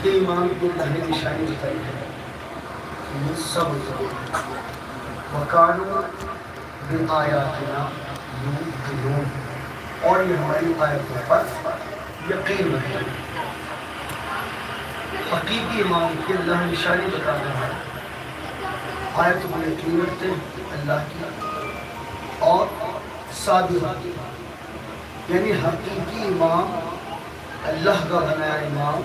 یہ امام کی اللہ نے نشانی بتائی ہے، یہ سب وَكَانُوا بِآيَاتِنَا يُوقِنُونَ، اور یہ ہماری آیتوں پر یقین رکھتے ہیں۔ حقیقی امام کی اللہ نشانی بتا رہا ہے، آیتوں پر یقین رکھتے ہیں اللہ کی، اور صابر، یعنی حقیقی امام اللہ کا بنایا امام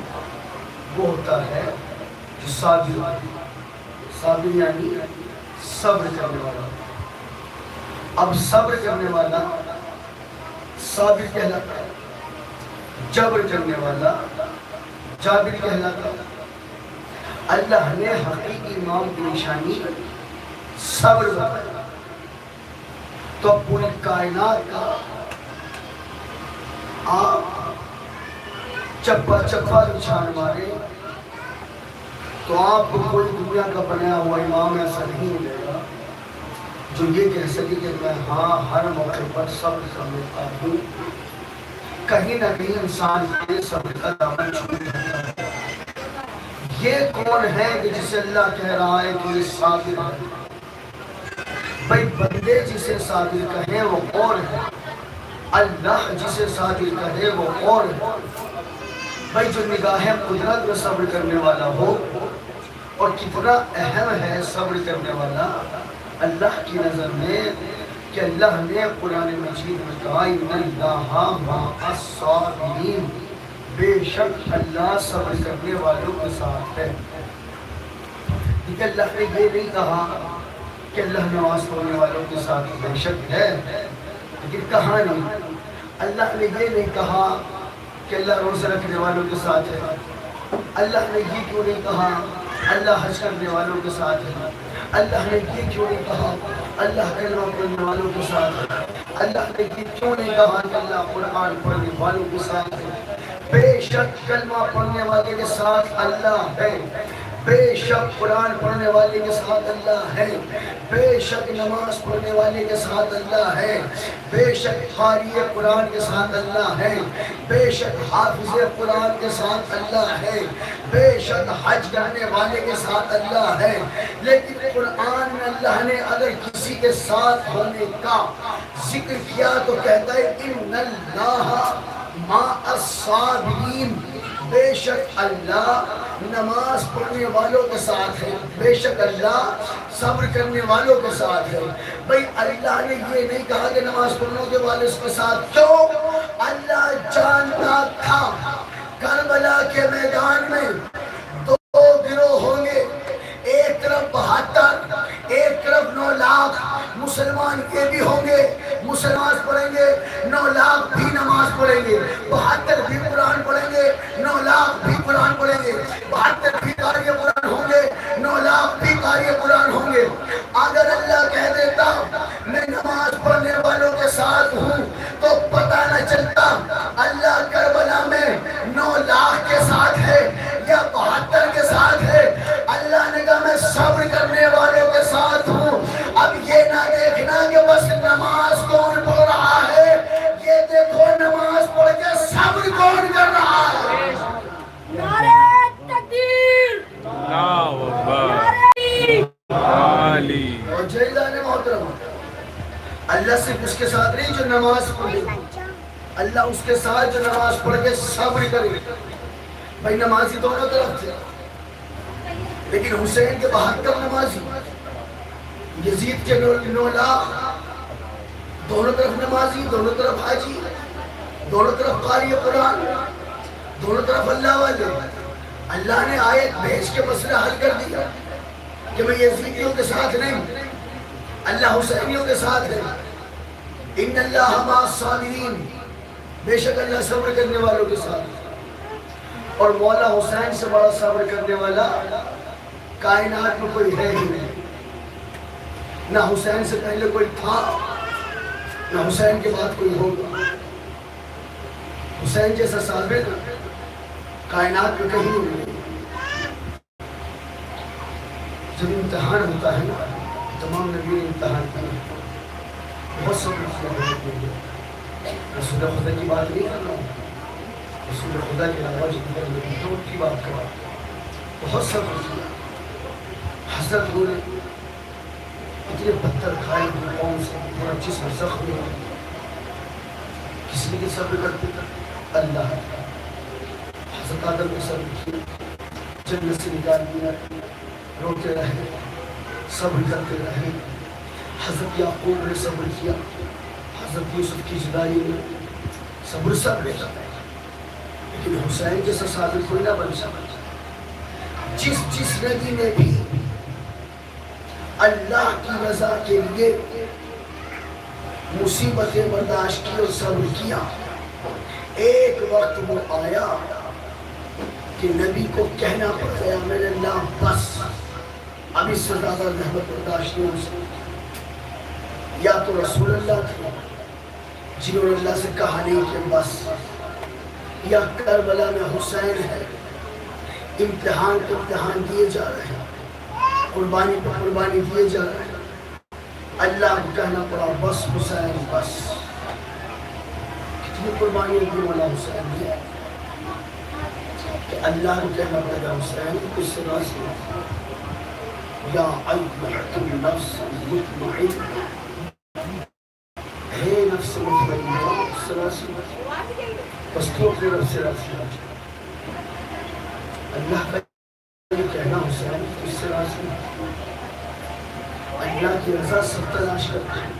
وہ ہوتا ہے جو صابر، صابر یعنی صبر کرنے والا۔ اب صبر کرنے والا صابر کہلاتا ہے، جبر کرنے والا جابر کہلاتا ہے۔ اللہ نے حقیقی امام کی نشانی صبر بتایا، تو پوری کائنات کا آپ چپا چپا چھان مارے تو آپ کو کوئی دنیا کا بنایا ہوا امام ایسا نہیں ملے گا جو یہ کہہ سکے کہ میں ہاں ہر موقع پر صبر کرتا ہوں۔ کہیں نہ کہیں انسان کے صبر کا دامن چھوٹ جاتا ہے۔ یہ کون ہے کہ جسے اللہ کہہ رہا ہے کہ یہ صابر ہے؟ بھائی بندے جسے صابر کہیں وہ اور ہے، اللہ جسے صابر کہے وہ اور ہے۔ بھائی جو نگاہ قدرت میں صبر کرنے والا ہو، اور کتنا اہم ہے صبر کرنے والا اللہ کی نظر میں، کہ اللہ نے قرآن مجید میں کہا اِنَّ اللَّهَ مَعَ الصَّابِرِينَ، بے شک اللہ صبر کرنے والوں کے ساتھ ہے۔ لیکن اللہ نے یہ نہیں کہا کہ اللہ نماز پڑھنے والوں کے ساتھ بے شک ہے، لیکن کہا نہیں۔ اللہ نے یہ نہیں کہا کہ اللہ روزہ رکھنے والوں کے ساتھ ہے۔ اللہ نے یہ کیوں نہیں کہا اللہ حج کرنے والوں کے ساتھ ہے؟ اللہ نے یہ کیوں نہیں کہا اللہ کلمہ پڑھنے والوں کے ساتھ ہے؟ اللہ نے یہ کیوں نہیں کہا کہ اللہ قرآن پڑھنے والوں کے ساتھ ہے؟ بے شک کلمہ پڑھنے والے کے ساتھ اللہ ہے، بے شک قرآن پڑھنے والے کے ساتھ اللہ ہے، بے شک نماز پڑھنے والے کے ساتھ اللہ ہے، بے شک قاری قرآن کے ساتھ اللہ ہے، بے شک حافظ قرآن کے ساتھ اللہ ہے، بے شک حج کرنے والے کے ساتھ اللہ ہے۔ لیکن قرآن میں اللہ نے اگر کسی کے ساتھ ہونے کا ذکر کیا تو کہتا ہے اِنَّ اللَّهَ مَعَ الصَّابِرِينَ، بے شک اللہ نماز پڑھنے والوں کے ساتھ ہے، بے شک اللہ صبر کرنے والوں کے ساتھ ہے۔ بھئی اللہ نے یہ نہیں کہا کہ نماز پڑھنے کے والے اس کے ساتھ، کیوں؟ اللہ جانتا تھا کربلا کے میدان میں دو گروہ ہوں گے، ایک طرف 72، ایک طرف 9 لاکھ مسلمان یہ بھی ہوں گے، مسلمان پڑھیں گے، 9 لاکھ بھی نماز پڑھیں گے، 72 بھی قرآن پڑھیں گے، 9 لاکھ بھی قرآن پڑھیں گے، 72 بھی قاری قرآن ہوں گے، 9 لاکھ بھی قاری قرآن ہوں گے۔ اگر اللہ کہہ دیتا میں نماز پڑھنے والوں کے ساتھ ہوں تو پتہ نہ چلتا اللہ کربلا میں 9 لاکھ کے ساتھ ہے یا 72 کے ساتھ ہے۔ اللہ نے کہا میں صبر کرنے والوں کے ساتھ ہوں۔ اب یہ نہ دیکھنا کہ بس نماز کون پڑھ رہا ہے، یہ دیکھو نماز پڑھ کے صبر کون کر رہا ہے۔ نعرہ تکبیر، اللہ اکبر، علی اور جیلان محترم، اللہ صرف اس کے ساتھ نہیں جو نماز پڑھے، اللہ اس کے ساتھ جو نماز پڑھ کے صبر کرے۔ بھائی نمازی دونوں طرف تھے، لیکن حسین کے 72 نمازی، یزید کے 9 لاکھ، دونوں طرف نمازی، دونوں طرف حاجی، دونوں طرف قاری قرآن، دونوں طرف اللہ والے۔ اللہ نے آیت بھیج کے مسئلہ حل کر دیا کہ میں یزیدیوں کے ساتھ نہیں، اللہ حسینیوں کے ساتھ ہے۔ اِنَّ اللَّهَ مَعَ الصَّابِرِينَ، بے شک اللہ صبر کرنے والوں کے ساتھ ہے۔ اور مولا حسین سے بڑا صبر کرنے والا کائنات میں کوئی ہے ہی نہیں، نہ حسین سے پہلے کوئی تھا، نہ حسین کے بعد کوئی ہوگا۔ حسین جیسا صابر کائنات میں کہیں نہیں۔ جب امتحان ہوتا ہے نا، تمام نبی امتحان کیا، بہت صبر کیا ہے۔ رسول خدا کی بات نہیں کر رہا ہوں، رسول خدا کے علاوہ جتنے لوگوں کی بات کرا بہت صبر کیا. حضرت بولے اتنے پتھر کھائے ہوئے قوم سے اور اچھی سے زخم ہوئے, کس لیے صبر کرتے تھے؟ اللہ. حضرت آدم نے صبر کیا, جنت سے نکال دیا, روتے رہے, صبر کرتے رہے. حضرت یعقوب نے صبر کیا, حضرت یوسف کی جدائی میں صبر سب لیتا ہے, لیکن حسین جیسا صابر کوئی نہ بن سکتا. جس نبی نے بھی اللہ کی رضا کے لیے مصیبتیں برداشت کی اور صبر کیا, ایک وقت وہ آیا کہ نبی کو کہنا پڑ گیا میرے اللہ بس, اب اس سے زیادہ رحمت برداشت نہیں ہو سکتی. یا تو رسول اللہ تھے جنہوں نے اللہ سے کہا نہیں کہ بس, یا کربلا میں حسین ہے, امتحان پہ امتحان دیے جا رہے ہیں, قربانی پہ قربانی دیے جا رہے ہیں. اللہ کو کہنا پڑا بس حسین بس. کتنی قربانیاں دی مولا حسین نے کہ اللہ کو کہنا پڑا حسین کس سے راضی ہے. یا ایتھا النفس المطمئنہ, ہے نفس مطمئنہ اس سے راضی ہے, بس تو اپنے رب سے راضی ہے. اللہ کا یہ کہنا حسین اس سے راضی ہے. اللہ کی رضا سب تلاش کرتے ہیں,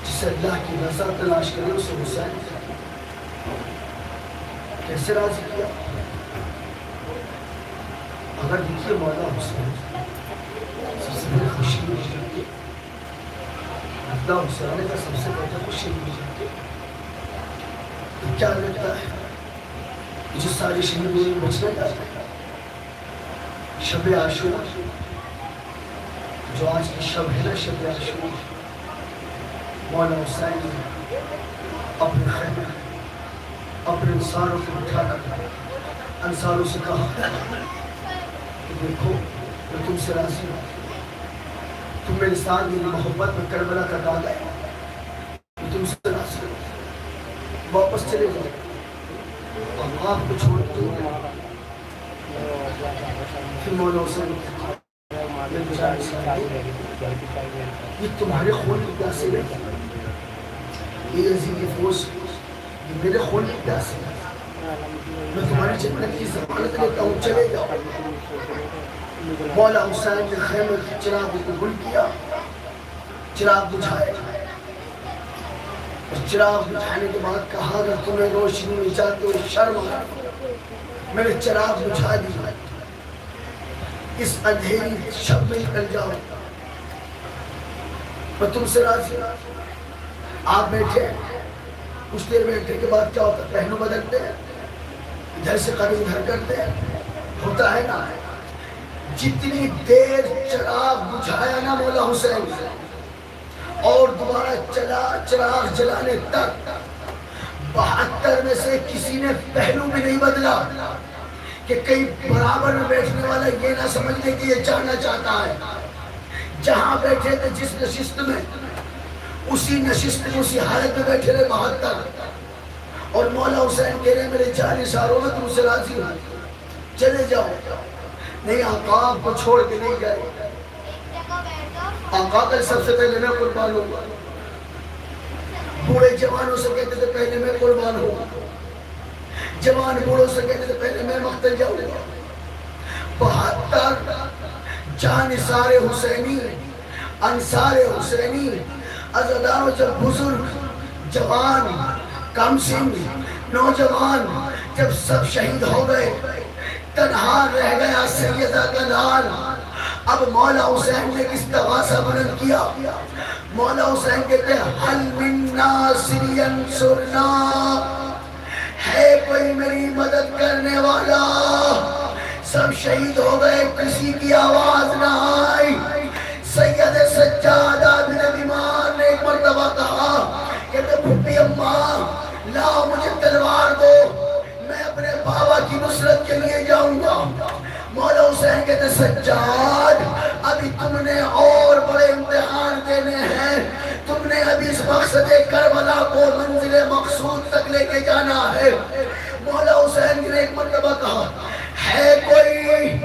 جسے اللہ کی رضا تلاش کرے اسے حسین کیسے راضی کیا. اگر دیکھیے مولا حسین سب سے بڑی خوشی مجھے اللہ حسین کا سب سے بڑا خوشی مجھے کیا لگتا ہے جو سارے شہیدوں میں بچنا چاہتے ہیں. شب عاشورہ جو آج کی شب ہے نا, شب عاشورہ, مولا حسین نے اپنے خیمے اپنے انصاروں کو اٹھا کر انصاروں سے کہا کہ دیکھو میں تم سے راضی ہوں, تم میرے ساتھ میری محبت میں کربلا کا داغ ہے, میں تم سے راضی ہوں, واپس چلے جاؤ. اور آپ کو چھوڑ دوں پھر مولا حسین یہ تمہارے خون کی پیاسے نہیں, یہ یزید کی فوج یہ میرے خون کی پیاسے ہے, میں تمہاری جنت کی ضمانت لیتا ہوں, چلے جاؤ. مولا حسین نے خیمے کے چراغ کو گل کیا, چراغ بجھائے, اور چراغ بجھانے کے بعد کہا اگر تمہیں روشنی میں چاہتے ہو شرم آ, میں نے چراغ بجھا دیا, اس اندھیری شب میں نکل جاؤ, میں تم سے راضی ہوں. آپ بیٹھے, کچھ دیر بیٹھنے کے بعد کیا ہوتا ہے, پہلو بدلتے ہیں, ادھر سے قدم ادھر کرتے ہیں, ہوتا ہے نا. جتنی دیر چراغ بجھایا نا مولا حسین اور دوبارہ چراغ جلانے تک 72 میں سے کسی نے پہلو بھی نہیں بدلا, کہ کئی برابر میں بیٹھنے والا یہ نہ سمجھ لے کہ یہ جانا چاہتا ہے. جہاں بیٹھے تھے جس نشست میں, اسی نشست میں اسی حالت میں بیٹھے رہے 72. اور مولا حسین کہہ رہے میرے جان اشاروں میں تم سے راضی ہوں, چلے جاؤ. نہیں, آقا آپ کو چھوڑ کے نہیں گئے. آقا کل سب سے پہلے میں قربان ہوں. بوڑھے جوانوں سے کہتے تھے پہلے میں قربان ہوں, جوان بوڑھوں سے کہتے تھے پہلے میں مقتل جاؤں گا. 72 جان نثار حسینی, انصار حسینی, عزادار و جب بزرگ, جوان, کم سن, نوجوان جب سب شہید ہو گئے, تنہا رہ گیا سیدہ کا لال. اب مولا حسین نے کس تغاثہ بلند کیا. مولا حسین کہتے ہیں حل من ناصر ینصرنا, ہے کوئی میری مدد کرنے والا. سب شہید ہو گئے, کسی کی آواز نہ آئی. سید سجاد بن ابی مار نے ایک مرتبہ کہا کہتے پھپھی اماں لاؤ مجھے تلوار دو, میں اپنے بابا کی نصرت کے لیے جاؤں گا. مولا حسین کہتے سجاد ابھی تم نے اور بڑے امتحان دینے ہیں, تم تم نے ابھی اس مقصد کربلا کو منزل مقصود تک لے کے جانا ہے۔ مولا حسین نے ایک مرتبہ کہا ہے کوئی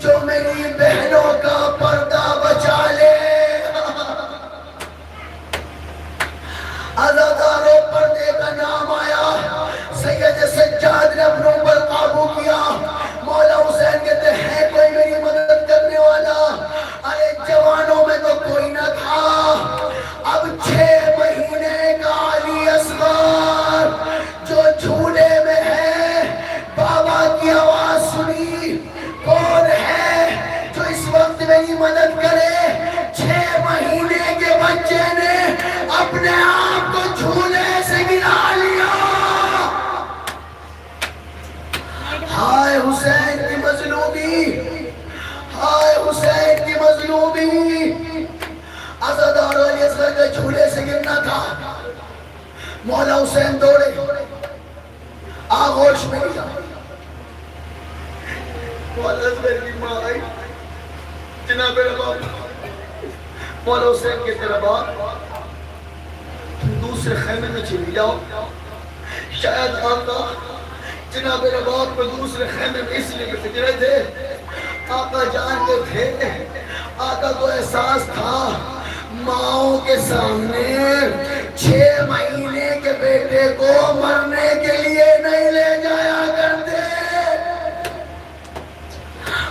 جو میری بہنوں کا پردہ بچا لے؟ عزاداروں پردے کا نام آیا، سید سجاد نے اپنوں پر قابو کیا۔ مولا حسین کہتے ہیں کوئی میری مدد کرنے والا؟ ارے جوانوں میں تو کوئی نہ تھا، اب 6 مہینے کا علی اصغر جو جھولے میں ہے، بابا کی آواز سنی، کون ہے جو اس وقت میری مدد کرے؟ 6 مہینے کے بچے نے اپنے آپ کو جھولے سے گرا لیا۔ ہائے حسین کی مظلومی، ہائے حسین کی مظلومی۔ عزادار علی اصغر کے جھولے سے گرنا تھا۔ مولا حسین دوڑے، آغوش میں گیا۔ مولا اصغر کی ماں آئی، جناب رباب مولا حسین کے طرف تم دوسرے خیمے میں چلی جاؤ۔ شاید آقا جناب رباب کو دوسرے خیمے میں اس لیے فکرے تھے، آقا جانتے تھے، آقا کو احساس تھا ماؤں کے سامنے 6 مہینے کے بیٹے کو مرنے کے لیے نہیں لے جایا کرتے۔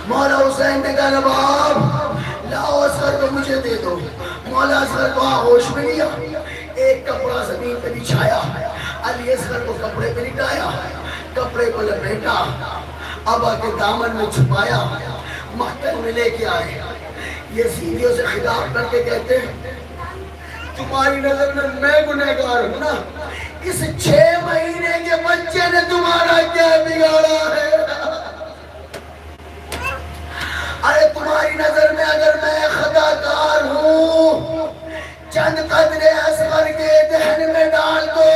مولا حسین نے کہا رباب لاؤ اصغر کو مجھے دے دو۔ مولا اصغر کو آغوش میں لیا، ایک کپڑا زمین پہ بچھایا، علی اصغر کو کپڑے پہ لٹایا، کپڑے کو لپیٹا، ابا کے دامن میں چھپایا، مقتل میں لے کے آئے۔ یہ سیدھیوں سے خطاب کر کے کہتے ہیں تمہاری نظر میں میں گنہگار ہوں نا، اس 6 مہینے کے بچے نے تمہارا کیا بگاڑا ہے؟ ارے تمہاری نظر میں اگر میں خطا کار ہوں، چند قطرے اصغر کے دہن میں ڈال دو،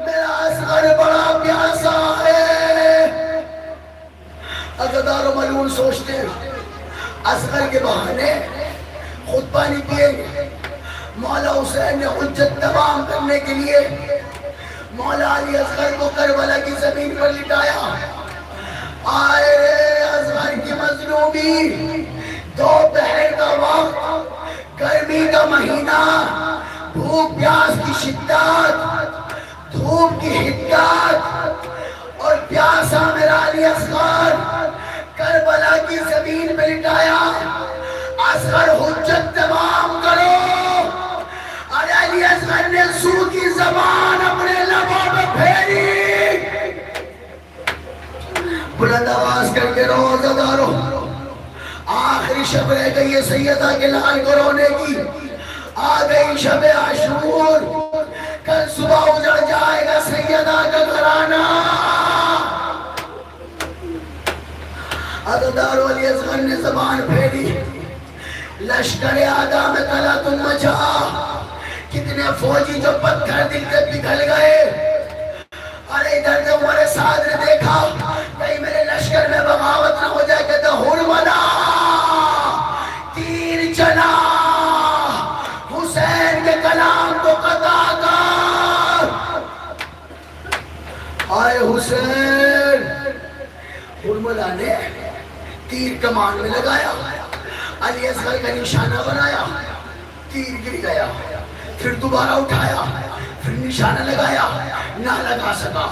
میرا اصغر بڑا پیاسا ہے۔ عزادار و ملعون سوچتے ہیں اصغر کے بہانے خود پانی پیئیں گے۔ مولا حسین نے حجت تمام کرنے کے لیے مولا علی اصغر کو کربلا کی زمین پر لٹایا۔ آئے اصغر کی مظلومی، دوپہر کا وقت، گرمی کا مہینہ، بھوک پیاس کی شدت، دھوپ کی حدت، اور پیاسا میرا علی اصغر کربلا کی زمین پہ لٹایا۔ اصغر حجت تمام کرو۔ اور علی اصغر نے سوکھی زبان اپنے لبوں پہ پھیری، بلند آواز کر کے رو عزادارو، آخری شب رہ گئی ہے سیدہ کے لال کو رونے کی، آ گئی شب عاشور، کل صبح اجڑ جائے گا سیدہ کا گھرانہ۔ عزادار علی اصغر نے زبان پھیری، لشکر آدھا میں کلا تم مچا، کتنے فوجی جو پتھر دل کے پگھل گئے۔ ارے ادھر سے عمر سعد نے دیکھا کہیں میرے لشکر میں بغاوت نہ ہو جائے، کہتا ہرملا تیر چلا، حسین کے کلام کو قطع کر۔ آئے حسین، ہرملا نے تیر کمان میں لگایا، علی اصغر کا نشانہ بنایا، تیر گر گیا، پھر دوبارہ اٹھایا، پھر نشانہ لگایا، نہ لگا سکا۔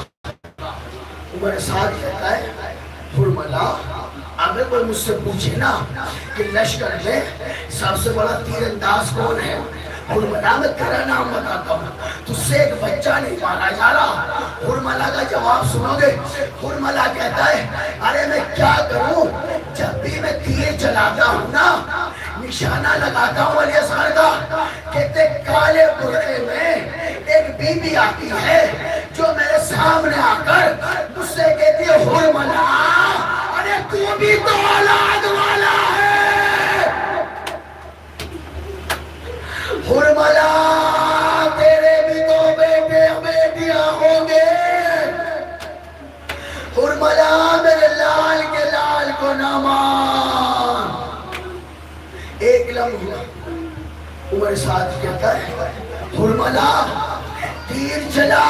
عمر سعد کہتا ہے ہرملا اگر کوئی مجھ سے پوچھے نا کہ لشکر میں سب سے بڑا تیر انداز کون ہے، ہرملا میں تیرا نام بتاتا ہوں، تجھ سے ایک بچہ نہیں مارا جا رہا۔ ہرملا کا جواب سنو گے؟ ہرملا کہتا ہے ارے میں کیا کروں، جب بھی میں تیر چلاتا ہوں نا، نشانہ لگاتا ہوں علی اصغر کا، کہتے کالے برقعے میں ایک بی بی آتی ہے جو میرے سامنے آ کر مجھ سے کہتی ہے ہرملا ارے تو بھی تو اولاد والا ہے، ہرملا تیرے بھی تو بیٹے بیٹیاں ہوں گے، ہرملا میرے لال کے لال کو نہ مان۔ ایک لمحہ عمر سعد کہتا ہے حرملا تیر چلا،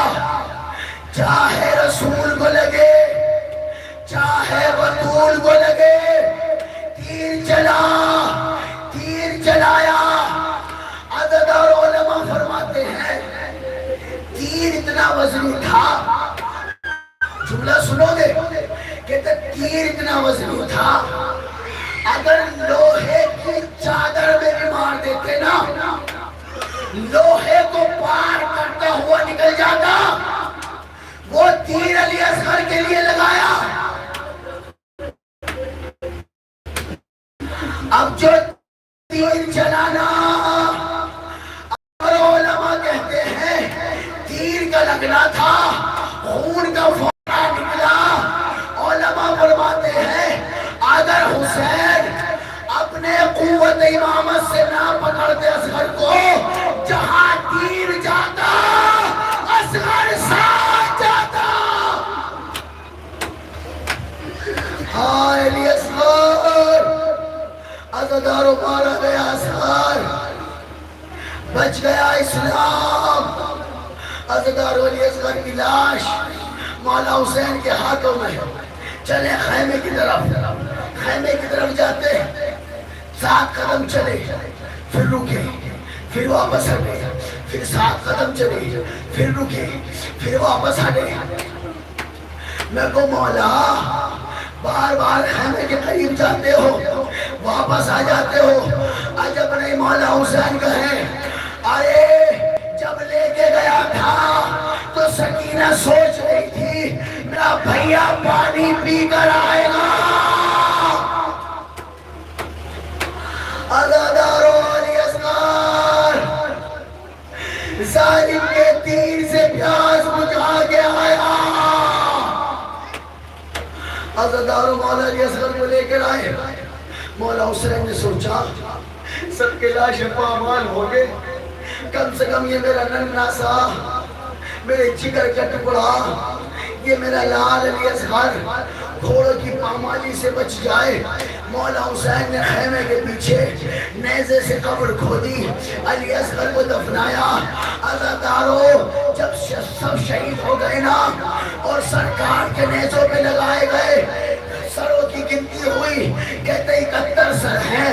چاہے رسول کو لگے چاہے بطول کو لگے، تیر چلا، تیر چلایا۔ عدد اور علماء فرماتے ہیں تیر اتنا وزنی تھا، جملہ سنو گے کہتے تیر اتنا وزنی تھا اگر لوہے کی چادر میں بھی مار دیتے نا، لوہے کو پار کرتا ہوا نکل جاتا۔ وہ تیر علی اصغر کے لیے لگایا۔ اب جو تیر چلانا، اور علماء کہتے ہیں تیر کا لگنا تھا، خون کا فوارہ نکلا۔ علماء فرماتے ہیں اگر حسین اپنے قوت امامت سے نہ پکڑتے اصغر کو، جہاں تیر جاتا اصغر ساتھ جاتا۔ ہائے علی اصغر، عزاداروں مارا گیا اصغر، بچ گیا اسلام۔ عزاداروں علی اصغر کی لاش مولا حسین کے ہاتھوں میں۔ چلے خیمے کی طرف، خیمے کی طرف جاتے 7 قدم چلے، پھر رکے، پھر واپس ہٹے، پھر 7 قدم چلے، پھر رکے، پھر واپس ہٹے۔ میں کو مولا بار بار خیمے کے قریب جاتے ہو، واپس آ جاتے ہو، عجب نہیں مولا حسین کہیں۔ ارے جب لے کے گیا تھا تو سکینہ سوچ رہی تھی میرا بھیا پانی پی کر آئے گا۔ عزاداروں علی اصغر ظالم کے تیر سے پیاس بجھا کے آیا۔ عزاداروں مولا علی اصغر کو لے کر آئے۔ مولا حسین نے سوچا سب کے لاشیں پامال ہو گئے، کم سے کم یہ میرا ننھا سا، میرے جگر کا ٹکڑا، یہ میرا لال علی اصغر گھوڑوں کی پامالی سے بچ جائے۔ مولا حسین نے خیمے کے پیچھے نیزے سے قبر کھودی، علی اصغر کو دفنایا۔ عزاداروں جب سب شہید ہو گئے نا اور سرکار کے نیزوں پہ لگائے گئے، سروں کی گنتی ہوئی، کہتے 71 سر ہیں،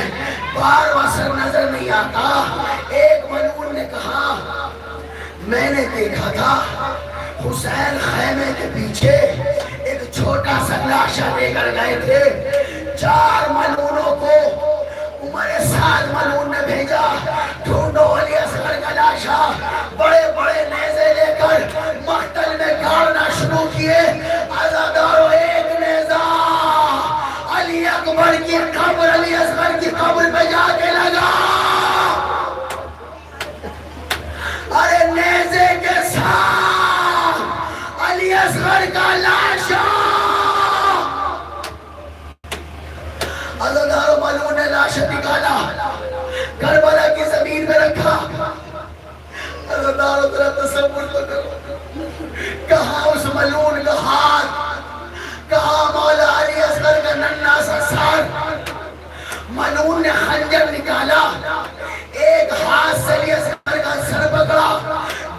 12واں سر نظر نہیں آتا۔ ایک ملعون نے کہا میں نے دیکھا تھا حسین خیمے کے پیچھے ایک چھوٹا سا لاشا لے کر گئے تھے۔ 4 ملعونوں کو عمر سعد ملعون نے بھیجا، ڈھونڈو علی اصغر کا لاشا۔ بڑے بڑے نیزے لے کر مقتل میں گاڑنا شروع کیے۔ عزاداروں ایک نیزہ علی اکبر کی قبر، علی اصغر کی قبر پہ جا کے لگا۔ ارے نیزے کے ساتھ علی اصغر کا لاشا۔ عزاداروں ملعون نے لاشا نکالا، کربلا کی زمین پہ رکھا۔ عزاداروں ذرا تصور تو کرو، کہاں اس ملعون کا ہاتھ، کہاں مولا علی اصغر کا ننھا سا سر۔ ملعون نے خنجر نکالا، ایک ہاتھ سے علی اصغر کا سر پکڑا،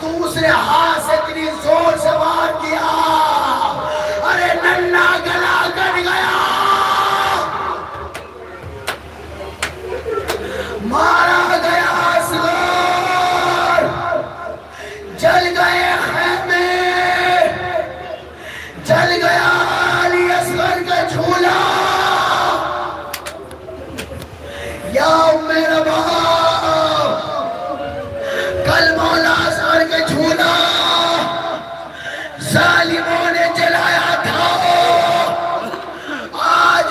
دوسرے ہاتھ سے اتنی زور سے وار کیا، ارے ننھا گلا کٹ گیا۔ مارا گیا اصغر، جل گئے خیمے، جل گیا علی اصغر کا جھولا۔ یا ام ربا، کل مولا اصغر کا جھولا ظالموں نے جلایا تھا، آج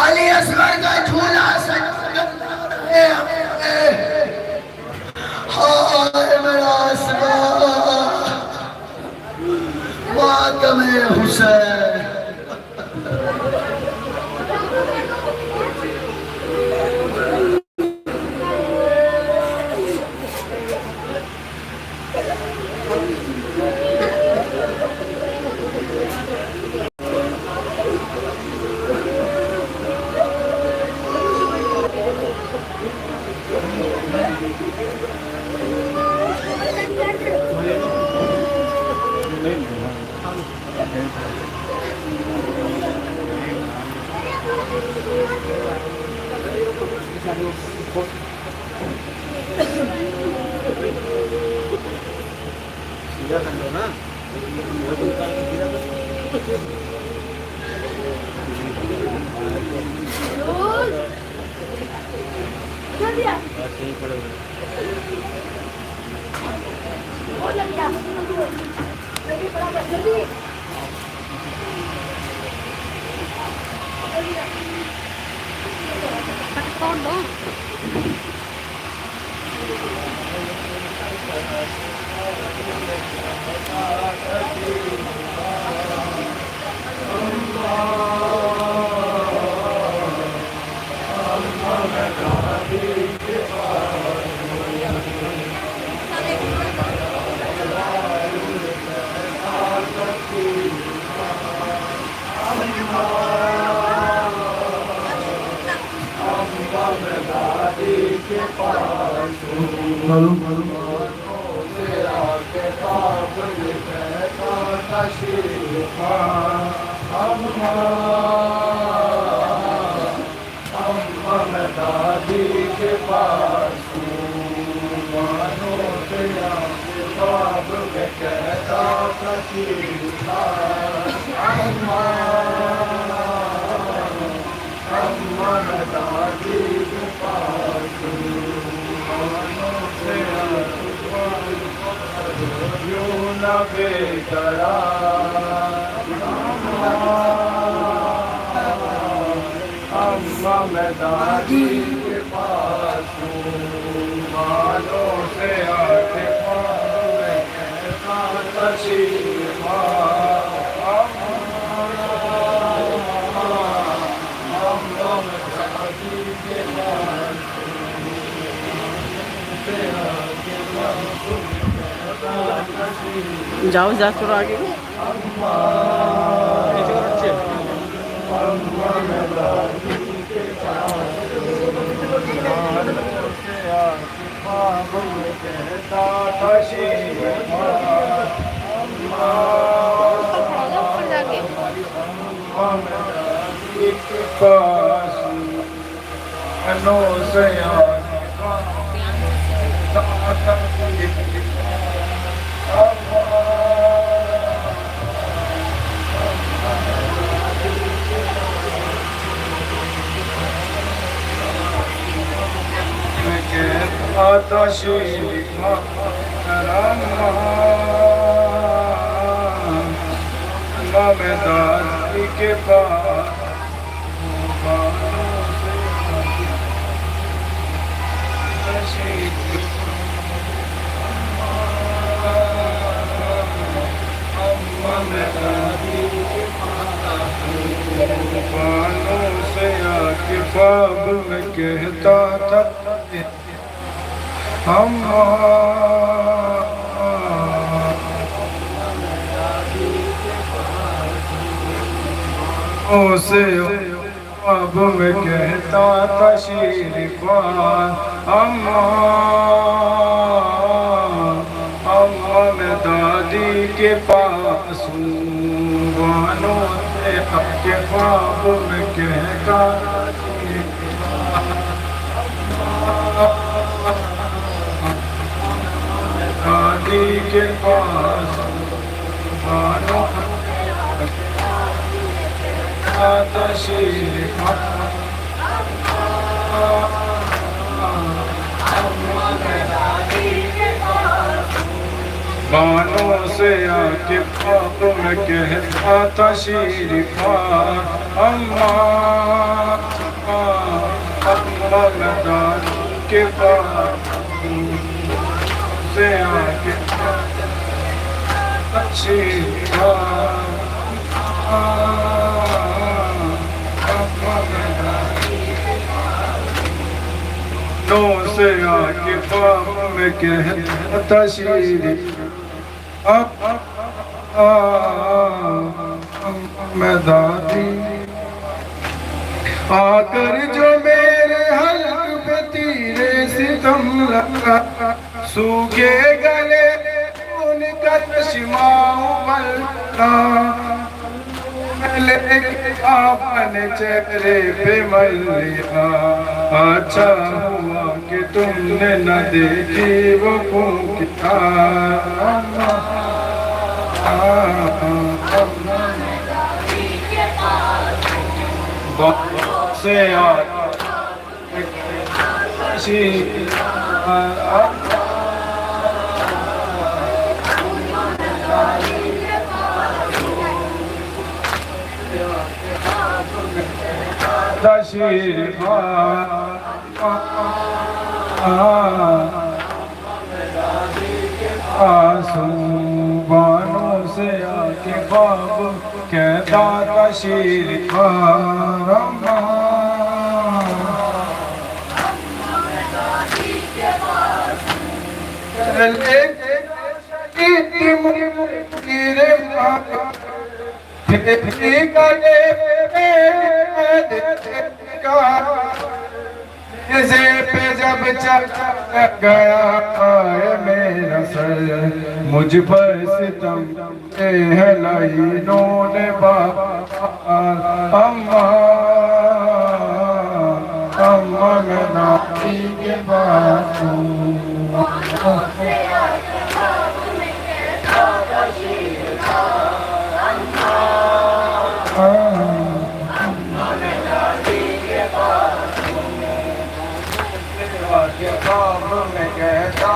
علی اصغر کا جھولا سجا رہے ہمیں۔ ہائے میرا اصغر، ماتم حسین۔ جلدی آ اور جلدی آ جلدی برابر جلدی کون دو میں دادی کے پاس ہوں مانو سے آگے میں کہتا تشریف যাও যা তোর আগে میں دادی کے پاس بانوں سے آ کے خواب میں کہتا تھا سے اب میں کہتا تشریف اماں میں دادی کے پاس ہوں بانوں سے اب کے خواب میں کہتا دادی کے پاس بانوں تشریف بانوں سے آ کے خواب میں کہتا تشریف اماں میں دادی کے پاس سے آ کے تشریف سے آ کے خواب میں کہتا تشریف میں دادی آ کر جو میرے حلق پہ تیرے ستم لگا سوکھے گلے ان کا چشمہ ابلتا لے کے اپنے چہرے پہ ملیا اچھا ہوا کہ تم نے نہ دیکھی وہ پھونکتا بہت سے تشریف آنسو بانوں سے آکے خواب کہتا تشریف پہ جب چک گیا آئے میرا سر مجھ پر ستم ہے لائنوں نے اماں میں ناتی کے بعد میں کہتا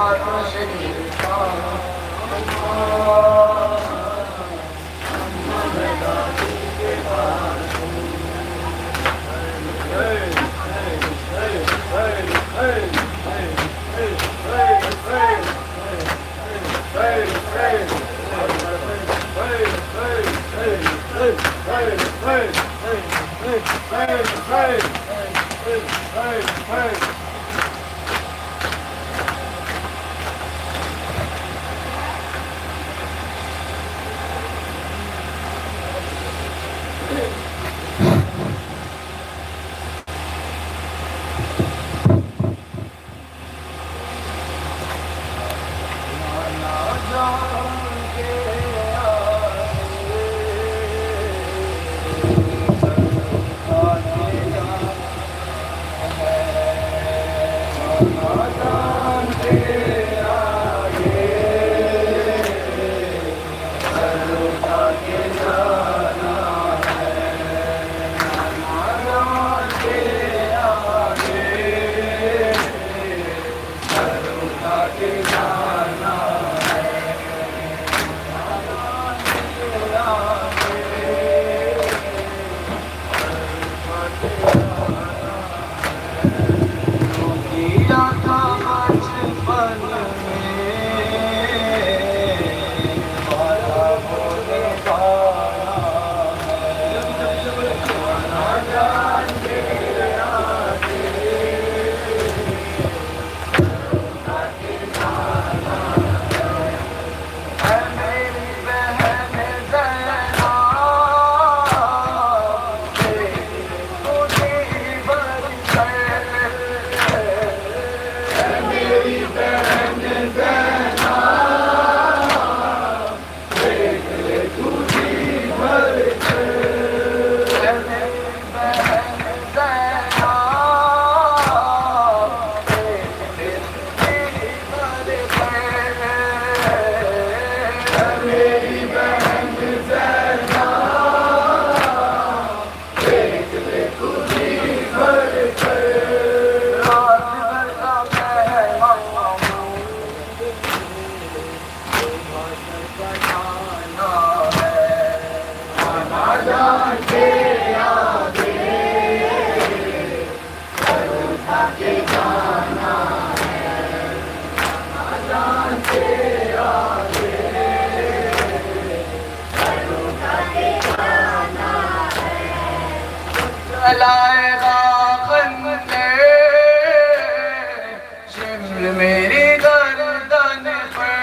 میری گردن پر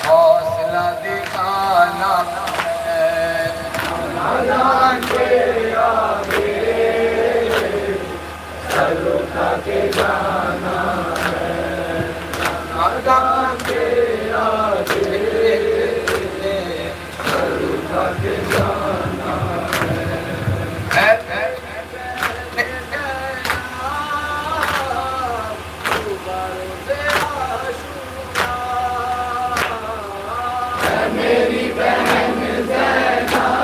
حوصلہ دکھانا ہے نادان کے آگے سر اٹھا کے جانا ہے نادان کے آگے سر اٹھا کے جانا ہے میری بہن زینب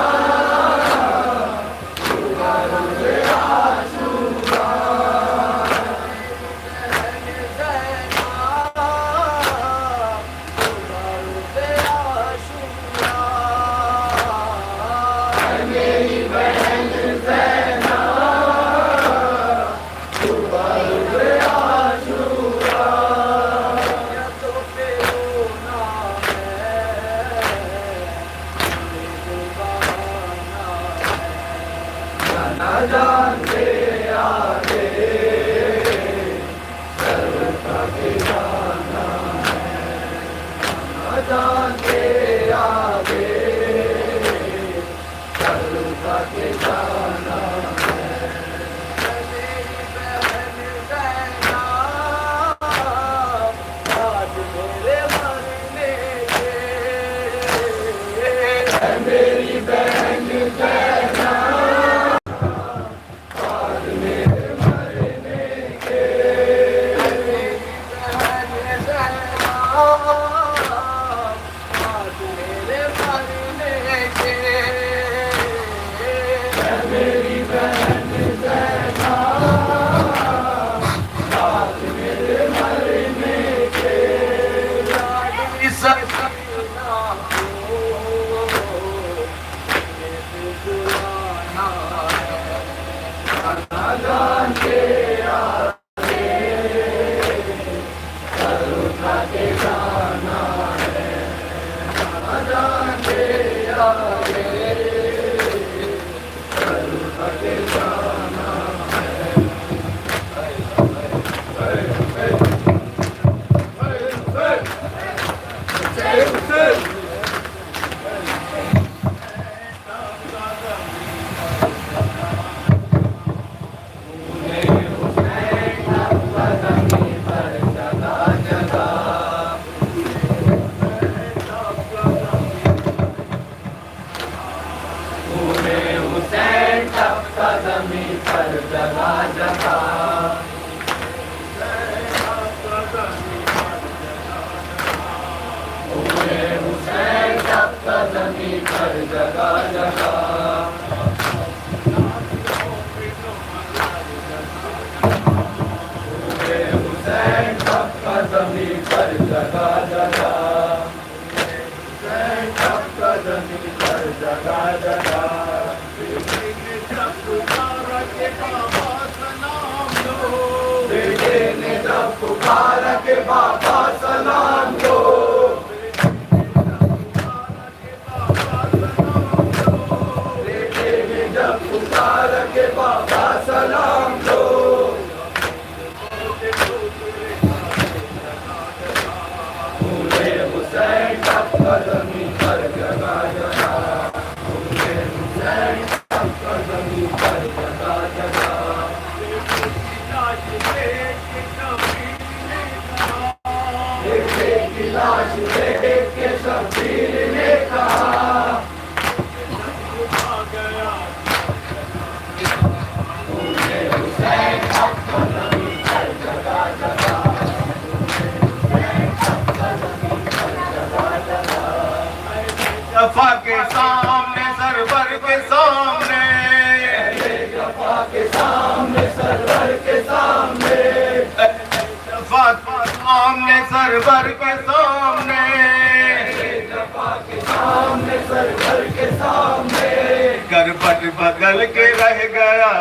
سرور کے سامنے کربٹ بدل کے رہ گیا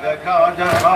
جگہ جگہ